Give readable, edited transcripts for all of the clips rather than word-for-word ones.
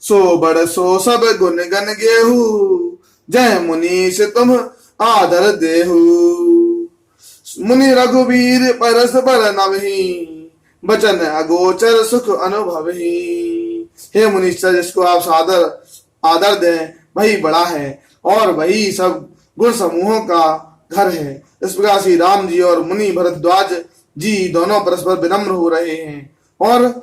सो बड़ सो सब गुण गन गेहू, जय मुनीष तुम आदर देहू। मुनि रघुवीर परस बर नवही, बचन अगोचर सुख अनुभवही। हे मुनीश्वर, जिसको आप सादर आदर दें वही बड़ा है और वही सब गुण समूहों का घर है। इस प्रकार श्री राम जी और मुनि भरद्वाज जी दोनों परस्पर विनम्र हो रहे हैं और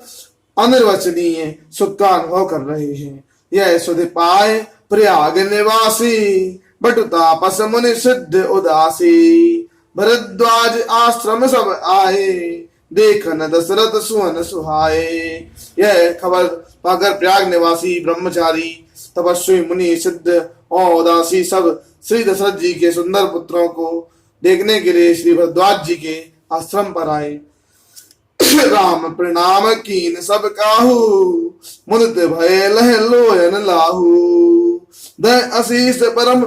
अनिर्वचनीय सुख का अनुभव कर रहे हैं। यह सुधि पाए प्रयाग निवासी, बटु तापस मुनि सिद्ध उदासी। भरद्वाज आश्रम सब आए, देखन दशरथ सुवन सुहाए। यह खबर पाकर प्रयाग निवासी ब्रह्मचारी, तपस्वी, मुनि, सिद्ध और उदासी सब श्री दशरथ जी के सुंदर पुत्रों को देखने के लिए श्री भरद्वाज जी के आश्रम पर आए। राम प्रणाम कीन सब काहू, मुदित भय लह लोयन लाहू। दय आशीष परम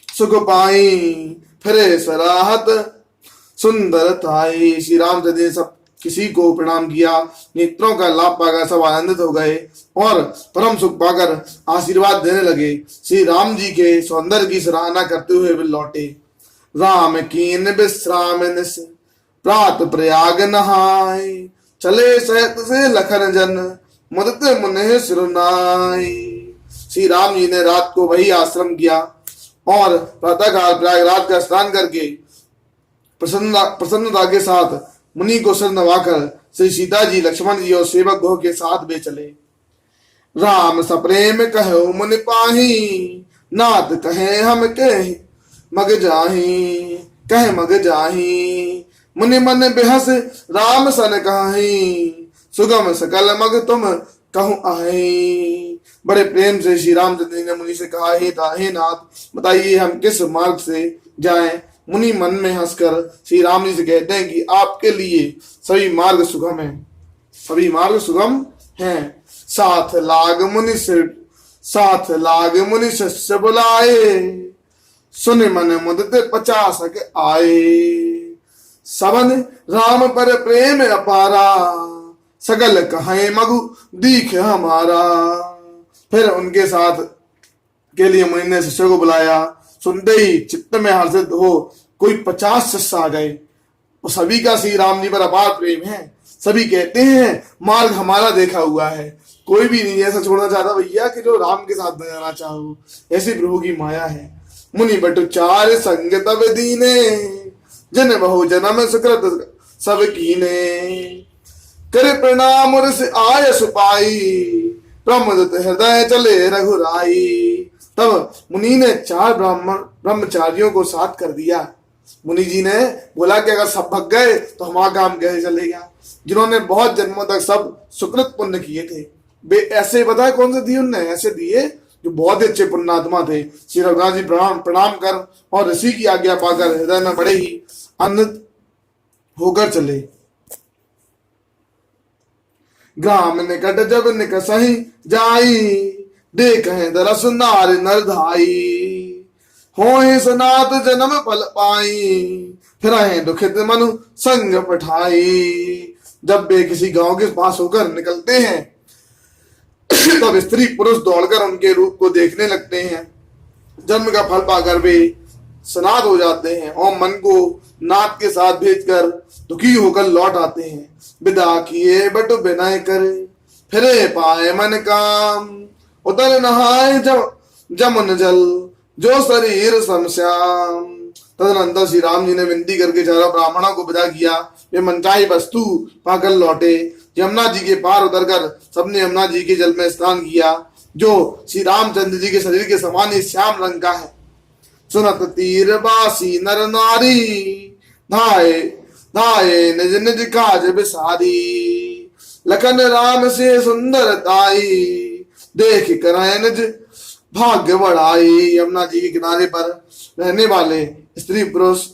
सुख पाई, फिरे सराहत सुंदर थाई। श्री रामचंद्र ने सब किसी को प्रणाम किया, नेत्रों का लाभ पाकर सब आनंदित हो गए और परम सुख पाकर आशीर्वाद देने लगे। श्री राम जी के सौंदर्य की सराहना करते हुए वे लौटे। राम कीन विश्राम निस, प्रात प्रयाग नहाय। चले सहत से लखन जन, मुदित मुनि सिरुनाई। श्री राम जी ने रात को वही आश्रम किया और प्रातःकाल प्रयागराज का स्नान करके प्रसन्नता के साथ मुनि को सिर नवाकर श्री सीता जी, लक्ष्मण जी और सेवक गो के साथ वे चले। राम सप्रेम कहो मुनि पाही, नाथ कहे हम कह मग जाही। कह मग जाही, मुनि मन बेहस राम सन कहीं। सुगम सकल मग तुम कहूँ आही। बड़े प्रेम से श्री रामचंद्र ने मुनि से कहा, हे नाथ, बताइए हम किस मार्ग से जाएं। मुनि मन में हंसकर श्री राम जी से कहते हैं कि आपके लिए सभी मार्ग सुगम हैं, सभी मार्ग सुगम हैं। साथ लाग मुनि शिष्य बुलाए, सुन मन मुदित 50 आए। सबन राम पर प्रेम अपारा, सगल कहे मगु दीख हमारा। फिर उनके साथ के लिए मुनि ने शिष्य को बुलाया। सुनते ही चित्त में हर्षित हो कोई 50 शिष्य आ गए। और सभी का श्री राम जी पर अपार प्रेम है। सभी कहते हैं मार्ग हमारा देखा हुआ है, कोई भी नहीं ऐसा छोड़ना चाहता भैया कि जो राम के साथ न जाना चाहो। ऐसी प्रभु की माया है। मुनि बटु चार संग तब दीने, जन बहु जन्म सुकृत सब कीने। कर प्रणाम रस आय सुपाई, प्रमुदित हृदय चले रघुराई। तब मुनि ने 4 ब्रह्मचारियों को साथ कर दिया। मुनि जी ने बोला कि अगर सब भग गए तो हमारा काम कैसे चलेगा, जिन्होंने बहुत जन्मों तक सब सुकृत पुण्य किए थे। वे ऐसे बताए कौन से दिए उनने, ऐसे दिए जो बहुत ही अच्छे पुण्यात्मा थे। श्री रघुनाथ जी प्रणाम कर और ऋषि की आज्ञा पाकर हृदय में बड़े ही आनंदित होकर चले। ग्राम निकट जब निकसहि जाई, देख दरस नार नरधाई। होए सनात जन्म फल पाई, फिर दुखित मनु संग पठाई। जब वे किसी गांव के पास होकर निकलते हैं तब स्त्री पुरुष दौड़कर उनके रूप को देखने लगते हैं। जन्म का फल पाकर वे सनात हो जाते हैं और मन को नाथ के साथ भेजकर दुखी होकर लौट आते हैं। विदा किए बटु विनय करे, फिरे पाए मन काम। उतर नहाए जमुन जल, जो शरीर समश्याम। तदनंतर श्री राम जी ने विनती करके चारों ब्राह्मणों को विदा किया। वे मनचाही वस्तु पाकर लौटे। यमुना जी के पार उतरकर सबने यमुना जी के जल में स्नान किया, जो श्री रामचंद्र जी के शरीर के समान ही श्याम रंग का है। सुनत तीरबासी नर नारी, धाये धाये निज निज काज बिसारी। लखन राम से सुंदर ताई, देख कर निज भाग्य बढ़ाई। यमुना जी के किनारे पर रहने वाले स्त्री पुरुष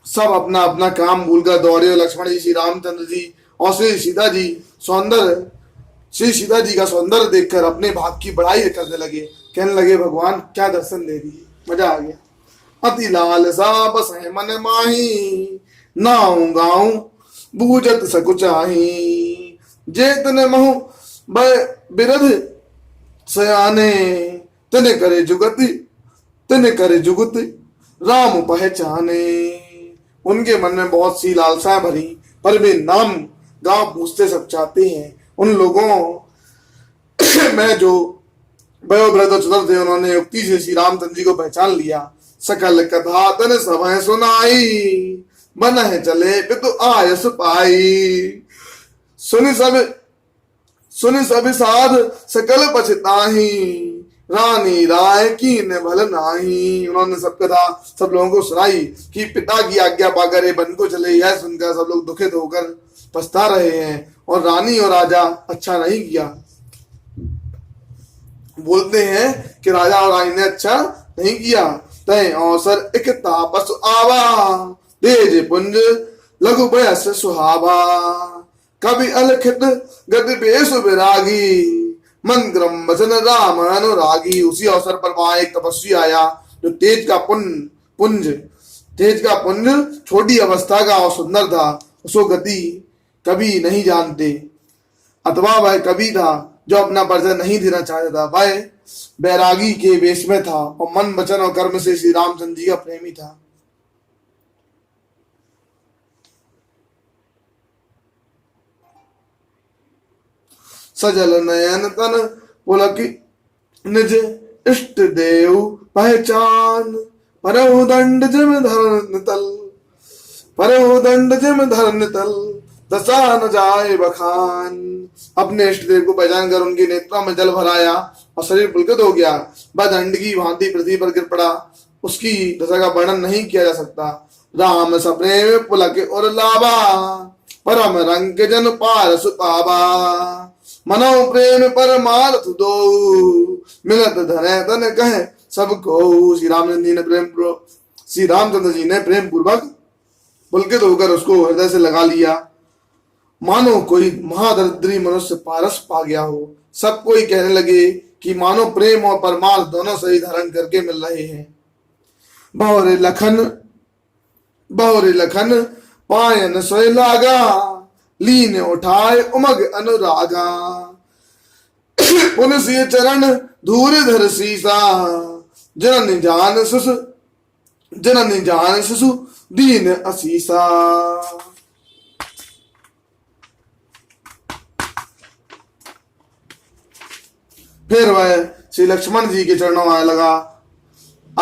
सब अपना अपना काम भूलकर दौड़े और लक्ष्मण जी, श्री रामचंद्र जी और श्री सीता जी का सौंदर्य देखकर अपने भाग की बढ़ाई करने लगे। कहने लगे भगवान क्या दर्शन दे दिए, मजा आ गया। अति लाल सा बस है मन माही, नाऊ गाऊ बूझत सकुचाही। जेतन महु बिरध सयाने तने करे जुगति, तने करे जुगति राम पहचाने। उनके मन में बहुत सी लालसाएं भरी, पर वे नाम गांव पूछते सब चाहते हैं। उन लोगों में जो वयोवृद्ध चतुर थे, उन्होंने युक्ति से श्री रामचंद्र जी को पहचान लिया। सकल कथा तन सब सुनाई, बन है चले पितु आयस पाई। सुनि सब साध सकल पछताही, रानी राय की न भल नाही। उन्होंने सब कथा सब लोगों को सुनाई कि पिता की आज्ञा पाकर वन को चले। यह सुनकर सब लोग दुखित होकर पछता रहे हैं, और रानी और राजा अच्छा नहीं किया। बोलते हैं कि राजा और रानी ने अच्छा नहीं किया। तय अवसर एक तापस आवा, तेज पुंज लघु बयस सुहावा। कवि अलखित गति बेस विरागी, मंत्रम वचन राम अनुरागी। उसी अवसर पर वहां एक तपस्वी आया, जो तेज का पुंज छोटी अवस्था का और सुंदर था। उसको गति कभी नहीं जानते, अथवा वह कवि था जो अपना परिचय नहीं देना चाहता था। वह बैरागी के वेश में था और मन वचन और कर्म से श्री रामचंद्र जी का प्रेमी था। सजल नयन तन पुलक निज इष्ट देव पहचान, परहु दंड जिम धरन तल दशा न जाए बखान। अपने इष्ट देव को पहचान कर उनके नेत्रों में जल भराया और शरीर पुलकित हो गया। वह दंड की भांति पृथ्वी पर गिर पड़ा। उसकी दशा का वर्णन नहीं किया जा सकता। राम सपने में पुलक और लावा, परम रंग जन पार सुपावा। मनो प्रेम परमार्थ दो, मिलत धने तन कहे सबको। श्री रामचंद्र जी ने प्रेम पूर्वक पुलकित होकर उसको हृदय से लगा लिया, मानो कोई महादरिद्री मनुष्य पारस पा गया हो। सब कोई कहने लगे कि मानो प्रेम और परमार्थ दोनों सही धारण करके मिल रहे हैं। बहुरे लखन पायन सोय लागा, लीन उठाए उमग अनुरागा। पुनः चरण धूर धर सीसा, जननी जान सुसु दीन असीसा। फिर वह श्री लक्ष्मण जी के चरणों में आ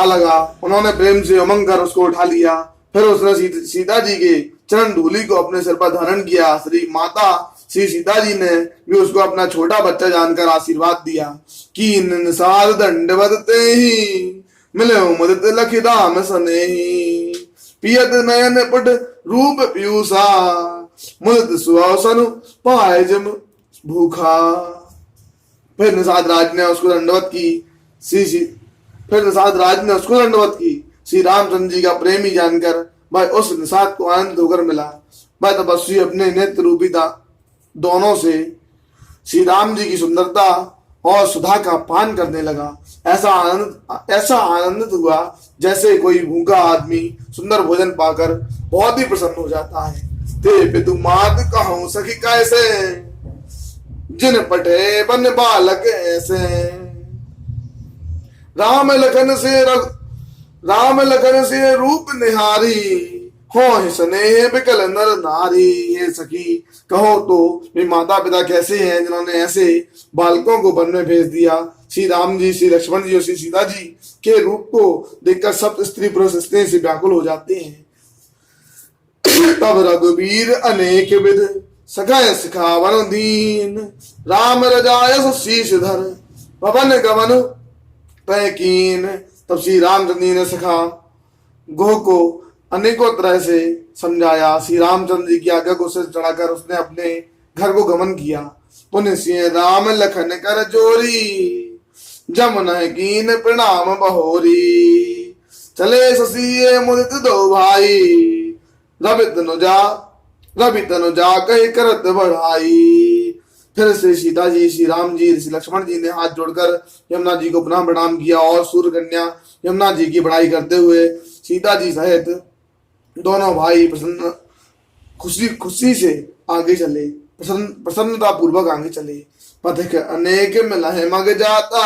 लगा। उन्होंने प्रेम से उमंग कर उसको उठा लिया। फिर उसने सीता जी के चरण धूलि को अपने सिर पर धारण किया। श्री माता श्री सीता जी ने भी उसको अपना छोटा बच्चा जानकर आशीर्वाद दिया कि निसार दंडवत ही मिले मुदित लखि राम सनेही। पियत नयन पुट रूप पीयूषा, मुदित सुहासन पाए जम भूखा। फिर निषाद राज ने उसको दंडवत की। श्री रामचंद्र जी का प्रेमी जानकर वह उस निषाद को आनंद होकर मिला। वह तपस्वी अपने नेत्र रूपी दोनों से श्री राम जी की सुंदरता और सुधा का पान करने लगा। ऐसा आनंदित हुआ जैसे कोई भूखा आदमी सुंदर भोजन पाकर बहुत ही प्रसन्न हो जाता है। ते पितु मात कहूं सखी कैसे, जिन पटे बन बालक ऐसे। राम लखन से रूप निहारी, हो स्नेह बिकल नर नारी। ये सखी कहो तो मेरे माता पिता कैसे हैं जिन्होंने ऐसे बालकों को वन में भेज दिया। श्री राम जी, श्री लक्ष्मण जी और श्री सीता जी के रूप को देखकर सब स्त्री पुरुष स्नेह से व्याकुल हो जाते हैं। तब रघुवीर अनेक विध सखाय सिखावन दीन, राम रजाय शीश धर पवन गमन पैकीन। तब श्री रामचंद्र जी ने सखा गोह को अनेकों तरह से समझाया। श्री रामचंद्र जी की आज्ञा को सिर चढ़ाकर उसने अपने घर को गमन किया। पुण्य सिंह राम लखन कर जोरी, जमुन कीन प्रणाम बहोरी। चले शशि मुदित दो भाई, रवि तनुजा कही करत बढ़ाई। फिर से सीता जी, श्री राम जी, श्री लक्ष्मण जी ने हाथ जोड़कर यमुना जी को पुनः प्रणाम किया और सूर्य कन्या यमुना जी की बड़ाई करते हुए सीता जी सहित दोनों भाई खुशी से आगे चले, प्रसन्नता पूर्वक आगे चले। पथिक अनेक मिलहि मग जाता,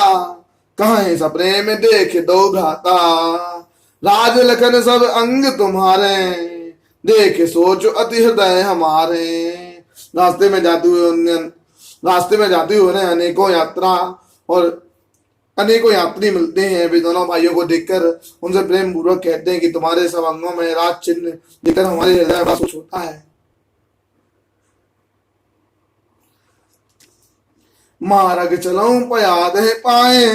कहीं सप्रेम देख दो भ्राता। राज लखन सब अंग तुम्हारे, देख सोच अति हृदय हमारे। रास्ते में जाते हुए उन्हें अनेकों यात्रा और अनेकों यात्री मिलते हैं। वे दोनों भाइयों को देखकर उनसे प्रेम पूर्वक कहते हैं कि तुम्हारे सब अंगों में राज चिन्ह देखकर हमारे हृदय बड़ा कुछ होता है। मार्ग चलऊं पयाद है पाए,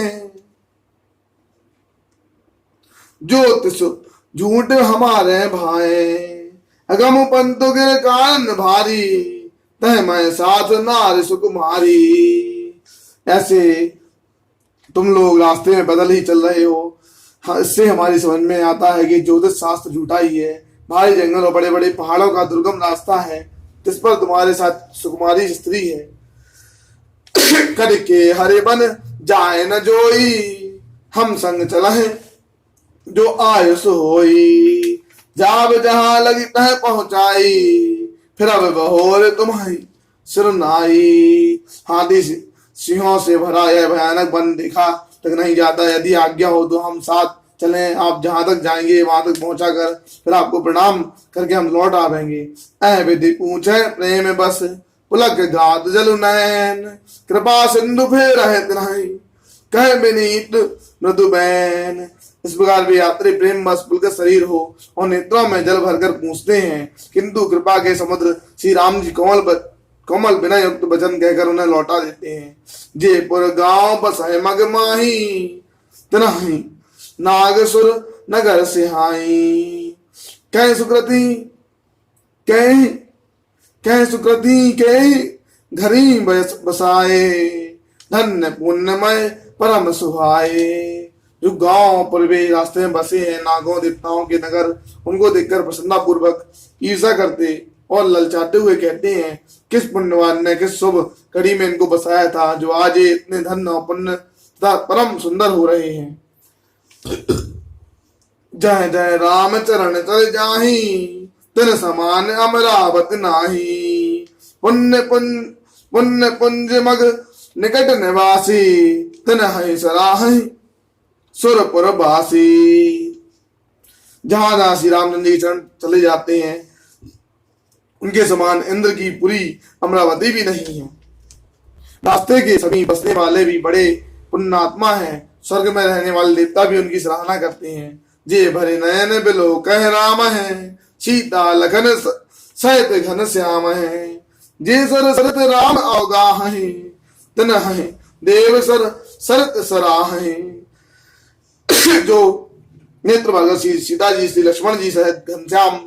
ज्योतिष झूठ हमारे भाए। अगम पंतु गिर कान भारी, तह मैं साथ नार सुकुमारी। ऐसे तुम लोग रास्ते में बदल ही चल रहे हो। इससे हमारी समझ में आता है कि ज्योतिष शास्त्र झूठा ही है। भारी जंगल और बड़े बड़े पहाड़ों का दुर्गम रास्ता है, जिस पर तुम्हारे साथ सुकुमारी स्त्री है। करके हरे बन जाए न जोई, हम संग चलहे जो आयुष होई। जाब जहां लगी तह पहुंचाई, फिर अब बहोर तुम्हारी सिरनाई। हाथी सिंहों से भरा यह भयानक वन देखा तक नहीं जाता। यदि आज्ञा हो तो हम साथ चलें। आप जहां तक जाएंगे वहां तक पहुंचा कर फिर आपको प्रणाम करके हम लौट आवेंगे। ऐ विधि पूछे प्रेम बस, पुलक घात जलु नैन। कृपा सिंधु फेर रहत नहीं, कह विनीत मृदु बैन। इस प्रकार भी यात्री प्रेम बस पुलक शरीर हो और नेत्रों में जल भरकर पूछते हैं, किंतु कृपा के समुद्र श्री राम जी कोमल बिना युक्त वचन कहकर उन्हें लौटा देते हैं। जयपुर गांव बसाए मग माही, तनाही नागसुर नगर सिहाई। कह सुकृति के घरी बसाए, धन्य पुण्यमय परम सुहाए। जो गांव पर वे रास्ते में बसे हैं, नागों देवताओं के नगर, उनको देखकर प्रसन्नता पूर्वक ईर्षा करते और ललचाते हुए कहते हैं, किस पुण्यवान ने किस शुभ कड़ी में इनको बसाया था, जो आज ये इतने धन्य और पुण्य तथा परम सुंदर हो रहे हैं। जय जय राम चरण चल जाही, तिन समान अमरावत नाही। पुण्य पुंज मग निकट निवासी, तिन है सराहि सुरपुर बासी। जहां जहां श्री रामचंद्र जी चरण चले जाते हैं, उनके समान इंद्र की पुरी अमरावती भी नहीं है। रास्ते के सभी बसने वाले भी बड़े पुण्यात्मा हैं। स्वर्ग में रहने वाले देवता भी उनकी सराहना करते हैं। जे भरे नयन बिलो कह राम है, सीता लखन सहित घन श्याम है। जे सर सरत राम अवगाह है, तन है देव सर सरत सराह है। जो नेत्र भाग श्री सीता जी श्री लक्ष्मण जी सहित घनश्याम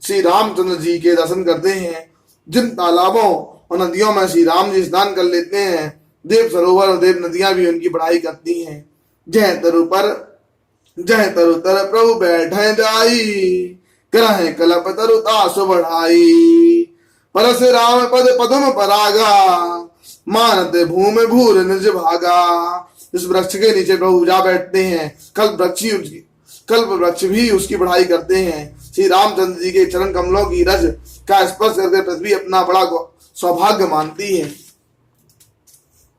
श्री रामचंद्र जी के दर्शन करते हैं, जिन तालाबों और नदियों में श्री राम जी स्नान कर लेते हैं, देव सरोवर और देव नदियां भी उनकी बढ़ाई करती हैं। जय तरु तर प्रभु बैठे जाई, करहे कलप तरु तासु बढ़ाई। परस राम पद पदम परागा, मानत भूमि भूर निज भागा। इस वृक्ष के नीचे प्रभु जा बैठते हैं। कल्प वृक्ष भी उसकी बढ़ाई करते हैं। श्री रामचंद्र जी के चरण कमलों की रज का स्पर्श करके पृथ्वी अपना बड़ा सौभाग्य मानती है।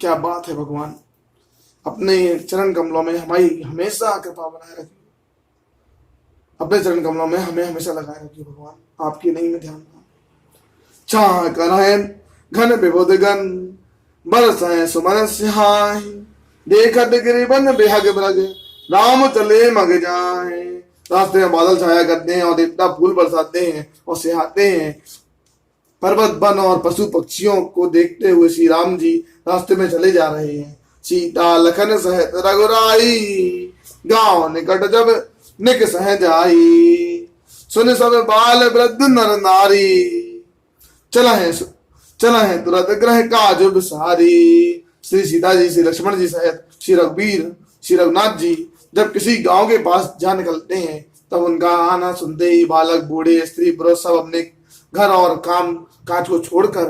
क्या बात है भगवान, अपने चरण कमलों में हमारी हमेशा कृपा बनाए रखिए। अपने चरण कमलों में हमें हमेशा लगाए रखिए भगवान, आपकी नहीं में ध्यान। चाह कर घन विबुध गन, बरस सुमन सिहाय। देखत गिरिबन बेहग ब्रज, राम चले मग जाए। रास्ते में बादल छाया करते हैं और देवता फूल बरसाते हैं और सिहाते हैं। पर्वत वन और पशु पक्षियों को देखते हुए श्री राम जी रास्ते में चले जा रहे हैं। सीता लखन सहित रघुराई, गांव निकट जब निक सह जाई। सुन सब बाल वृद्ध नर नारी, चला है तुरंत ग्रह काज बिसारी। श्री सीता जी श्री लक्ष्मण जी सहित श्री रघुवीर श्री रघुनाथ जी जब किसी गांव के पास जा निकलते हैं, तब उनका आना सुनते ही बालक बूढ़े स्त्री पुरुष सब अपने घर और काम काज को छोड़कर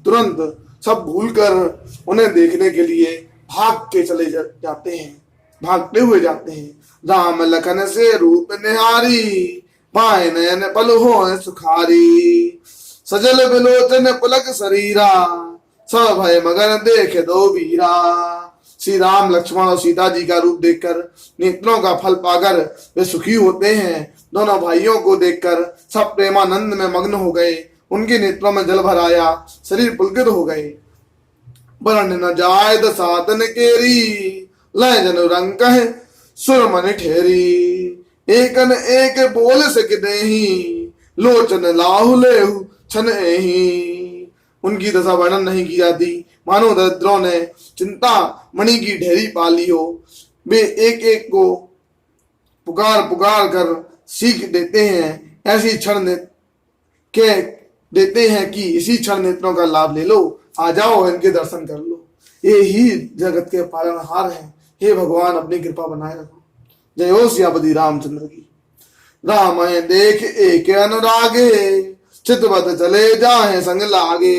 तुरंत सब भूलकर उन्हें देखने के लिए भाग के चले जाते हैं, भागते हुए जाते हैं। राम लखन से रूप निहारी, पाए नयन पल हो सुखारी। सजल बिलोचन पुलक शरीरा, सब भय मगन देखे दो वीरा। श्री राम लक्ष्मण और सीता जी का रूप देखकर नेत्रों का फल पाकर वे सुखी होते हैं। दोनों भाइयों को देखकर सब प्रेमानंद में मग्न हो गए। उनके नेत्रों में जल भर आया, शरीर पुलकित हो गए। वर्ण न जाय दसातन केरी, लय जनु रंग कहे सुर मन ठेरी। एक न एक बोल सक देही, लोचन लाहु लेहु छन एही। उनकी दशा वर्णन नहीं की जाती, मानो दरिद्रों ने चिंता मणि की ढेरी पाली हो। वे एक एक को पुकार पुकार कर सीख देते हैं, ऐसी क्षण के देते हैं कि इसी क्षण नेत्रों का लाभ ले लो, आ जाओ इनके दर्शन कर लो। ये ही जगत के पालनहार हैं। हे भगवान अपनी कृपा बनाए रखो। जय हो सियापति रामचंद्र की। रामायण देख एक अनुरागे, चितवत चले जाए संग लागे।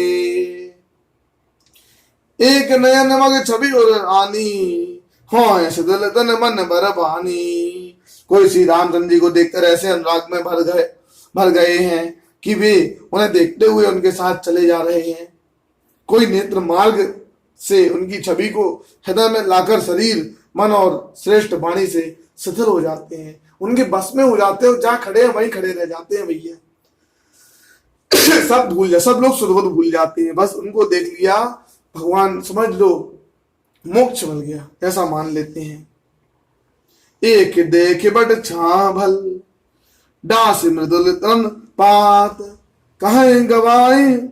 एक नयन मग छवि और आनी, हो सदल तन मन बरबानी। कोई श्री रामचंद्र जी को देखकर ऐसे अनुराग में भर गए हैं कि वे उन्हें देखते हुए उनके साथ चले जा रहे हैं। कोई नेत्र मार्ग से उनकी छवि को हृदय में लाकर शरीर मन और श्रेष्ठ वाणी से शिथिल हो जाते हैं, उनके बस में हो जाते हैं। जहां खड़े हैं वहीं खड़े रह जाते हैं भैया। सब भूल जा, सब लोग सुधबुध भूल जाते हैं। बस उनको देख लिया, भगवान समझ लो मोक्ष मिल गया, ऐसा मान लेते हैं। एक देख बट छाभल, डास मृदुल तन पात। कहे गवाए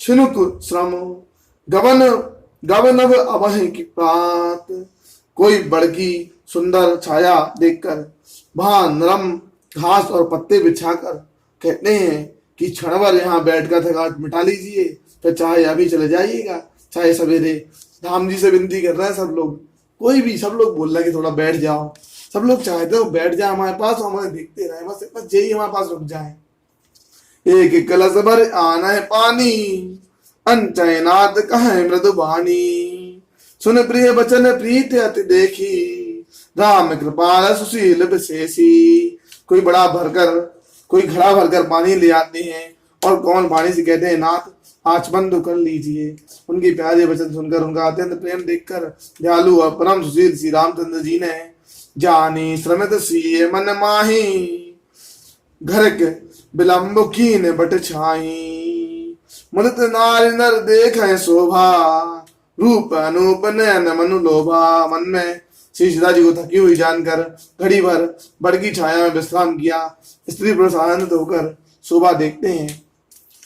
छिनुक श्रम, गवन गवनव अवह की प्रात। कोई बड़की सुंदर छाया देखकर वहां नरम घास और पत्ते बिछाकर कहते हैं कि क्षण भर यहाँ बैठकर थकावट मिटा लीजिए, फिर चाहे अभी चले जाइएगा, चाहे सवेरे। धाम जी से विनती कर रहे हैं सब लोग, कोई भी सब लोग बोल रहे हैं कि थोड़ा बैठ जाओ। सब लोग चाहते हो बैठ जाए हमारे पास, हमें देखते रहे, बस यही हमारे पास रुक जाए। एक कलश भर आना है पानी, अनचयनाथ कहे मृदुबानी। सुन प्रिय बचन प्रीत अति देखी, राम कृपाल सुशील विशेषी। कोई बड़ा भरकर, कोई घड़ा भरकर पानी ले आते हैं और कौन पानी से कहते हैं, नाथ आंच बंद कर लीजिए। उनकी प्यारे वचन सुनकर, उनका अत्यंत प्रेम देखकर दयालु और परम सुशील श्री रामचंद्र जी ने जानी श्रमित सीए मन माही, घर के विलंब कीन बट छाई। मुदित नारी नर देख शोभा, रूप अनूप नयन मनु लोभा। मन में श्री सीता जी को थकी हुई जानकर घड़ी भर बड़की छाया में विश्राम किया। स्त्री पुरुष आनंदित होकर शोभा देखते हैं।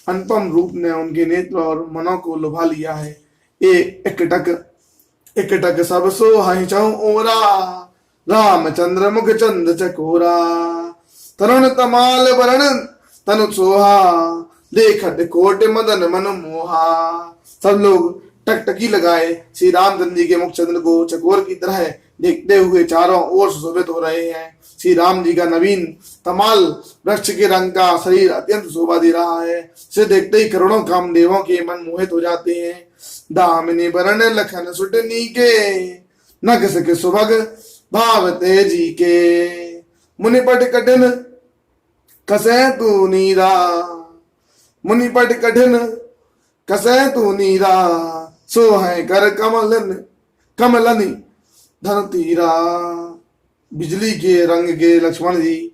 अनुपम रूप ने उनके नेत्र और मनों को लुभा लिया है। एकटक सब सोहाई चहु ओरा, रामचंद्र मुख चंद चकोरा। तरुण तमाल वरण तनु सोहा, देखत कोट मदन मन मोहा। सब लोग टकटकी लगाए श्री रामचंद्र जी के मुख चंद्र को चकोर की तरह देखते हुए चारों ओर सुशोभित हो रहे हैं। श्री राम जी का नवीन तमाल वृक्ष के रंग का शरीर अत्यंत शोभा दे रहा है। इसे देखते ही करोड़ों कामदेवों के मन मोहित हो जाते हैं। दामिनी वरण लखन सुटनी के, नख सके सुभग भाव तेजी के। मुनिपट कठिन कसे तू नीरा, मुनिपट कठिन कसे तू नीरा। सो है कर कमलनी धन तीरा। बिजली के रंग के लक्ष्मण जी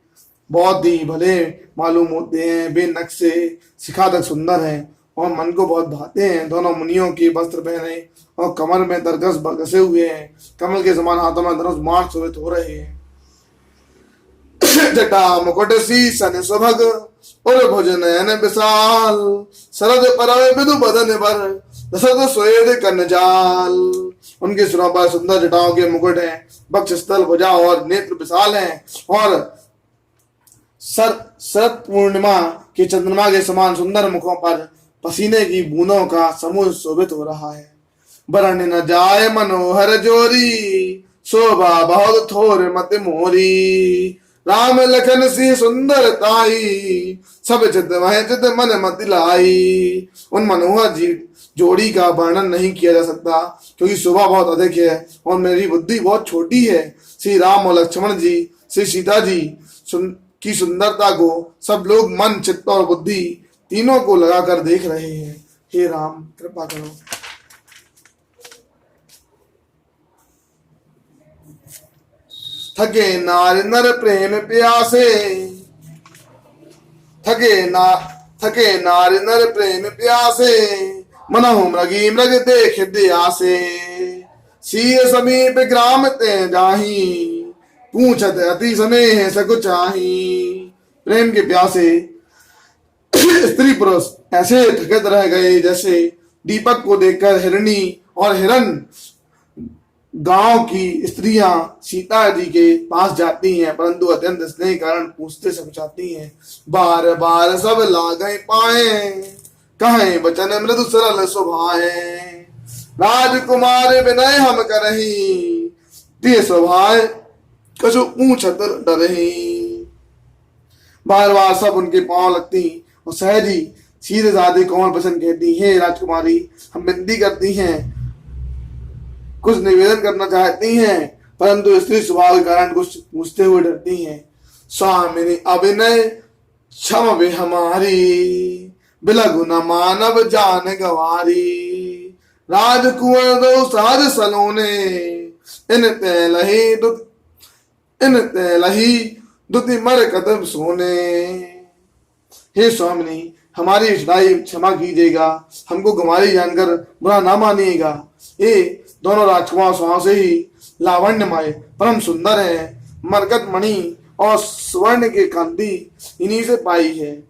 बहुत ही भले मालूम होते हैं। वे नख से शिखा तक सुंदर हैं और मन को बहुत भाते हैं। दोनों मुनियों के वस्त्र पहने और कमर में तरकस घसे हुए हैं। कमल के समान हाथों में धनुष बाण शोभित हो रहे हैं। जटा मुकुट शीसन सुभग, और भुज नयन विशाल। शरद परव विदु बदन पर, दशरथ स्वेद कन जाल। उनके सिरों पर सुंदर जटाओं के मुकुट हैं। वक्ष स्थल भुजा और नेत्र विशाल हैं और शरद पूर्णिमा के चंद्रमा के समान सुंदर मुखों पर पसीने की बूंदों का समूह शोभित हो रहा है। वरण न जाय मनोहर जोरी, शोभा बहुत थोर मत मोरी। राम लखन सी सुंदर ताई, सब चित वह चित मन मत लाई। उन मनोहर जी जोड़ी का वर्णन नहीं किया जा सकता क्योंकि शोभा बहुत अधिक है और मेरी बुद्धि बहुत छोटी है। श्री राम और लक्ष्मण जी, श्री सीता जी की सुंदरता को सब लोग मन चित्त और बुद्धि तीनों को लगाकर देख रहे हैं। हे राम कृपा करो। थके नार नर प्रेम प्यासे, थके नार नर प्रेम प्यासे, मनहु मृगी मृग देख दयासे, सीय समीप ग्राम ते जाही, पूछत अति स्नेह सकुचाही। प्रेम के प्यासे स्त्री पुरुष ऐसे थकत रह गए जैसे दीपक को देखकर हिरणी और हिरण गांव की स्त्रियां सीता जी के पास जाती हैं, परंतु अत्यंत स्नेह कारण पूछते समझाती हैं। बार बार सब लागै पाए, कहें वचन मृदु सरल सुभाए, राजकुमार विनय हम करही, ते स्वभाव कछु पूछत डरही। बार बार सब उनके पांव लगती और सहजी सीधे साधे कोमल वचन कहती, हे राजकुमारी हम विनती करती हैं, कुछ निवेदन करना चाहती हैं, परंतु स्त्री स्वभाव के कारण कुछ पूछते हुए डरती हैं। स्वामिनी अभिनय क्षम वे हमारी, बिलगु न मानव जान गवारी, राजकुंवर दो सहज सलोने, इन ते लही दुति मर कदम सोने। हे स्वामिनी हमारी चढ़ाई क्षमा कीजिएगा, हमको गंवारी जानकर बुरा ना मानिएगा। ये दोनों राजकुमार स्वभाव से ही लावण्यमय परम सुंदर है, मरकत मणि और स्वर्ण के कांति इन्हीं से पाई है।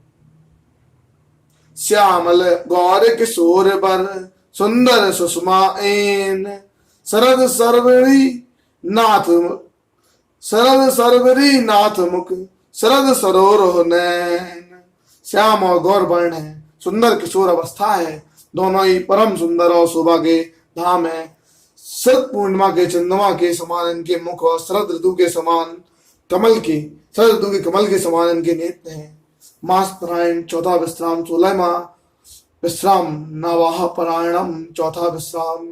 श्यामल गौर किशोर पर सुंदर सुषमा एन, शरद सरवरी नाथ मुख, शरद सरोर नैन। श्याम और गौर वर्ण है, सुंदर किशोर अवस्था है, दोनों ही परम सुंदर और शोभा के धाम है। शरद पूर्णिमा के चंद्रमा के समान इनके मुख और शरद ऋतु के कमल के समान इनके नेत्र हैं। मास परायण चौथा विश्राम, 16वां विश्राम, नवाह परायणम चौथा विश्राम।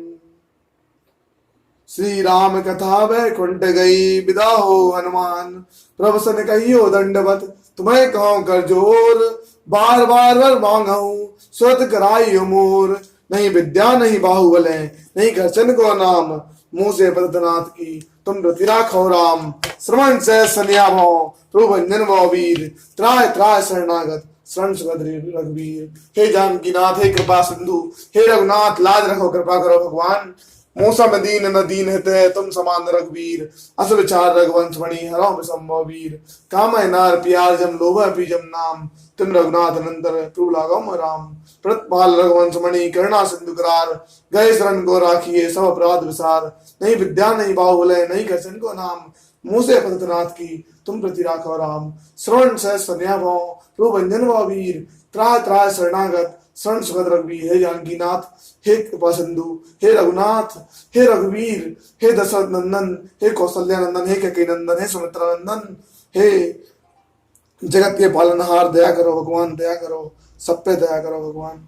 श्री राम कथा वैकुंठ गई, विदा हो हनुमान, प्रभु सन कहियो दंडवत, तुम्हें कहो कर जोर, बार बार वर मांगहूं स्वत कराई मोर, नहीं विद्या नहीं बाहुबल है, नहीं घर्षण को नाम, मुंह से बदनाथ की तुम रति राखो राम, श्रवण से सन्या भो प्रभुभंजन भो वीर, त्राय त्राय शरणागत शरण सुगत रघुवीर। हे जानकी नाथ हे कृपा सिंधु, हे रघुनाथ लाज रखो कृपा करो भगवान, मूसा में दीन न दीन हित तुम समान रघुवीर, अस विचार रघुवंश मणि हरो विसंभव वीर, काम नार प्यार जम लोभ बीजम नाम, तुम रघुनाथ नंदन प्रभु लागो राम, प्रतपाल रघुवंश मणि करुणा सिंधु करार, गए शरण को राखिए सब अपराध विसार, नहीं विद्या नहीं बाहुबल नहीं घर्षण को नाम, मुंह से पतनाथ की तुम प्रति राखो राम, श्रवण से सन्या भो प्रभु भंजन भो वीर, त्राय त्राय शरणागत शरण सुगत रघुवीर। हे जानकी नाथ हे कृपा सिंधु, हे रघुनाथ, हे रघुवीर, हे दशरथ नंदन, हे कौशल्या नंदन, हे कैकेयी नंदन, हे सुमित्रा नंदन, हे जगत के पालनहार, दया करो भगवान, दया करो, सब पे दया करो भगवान।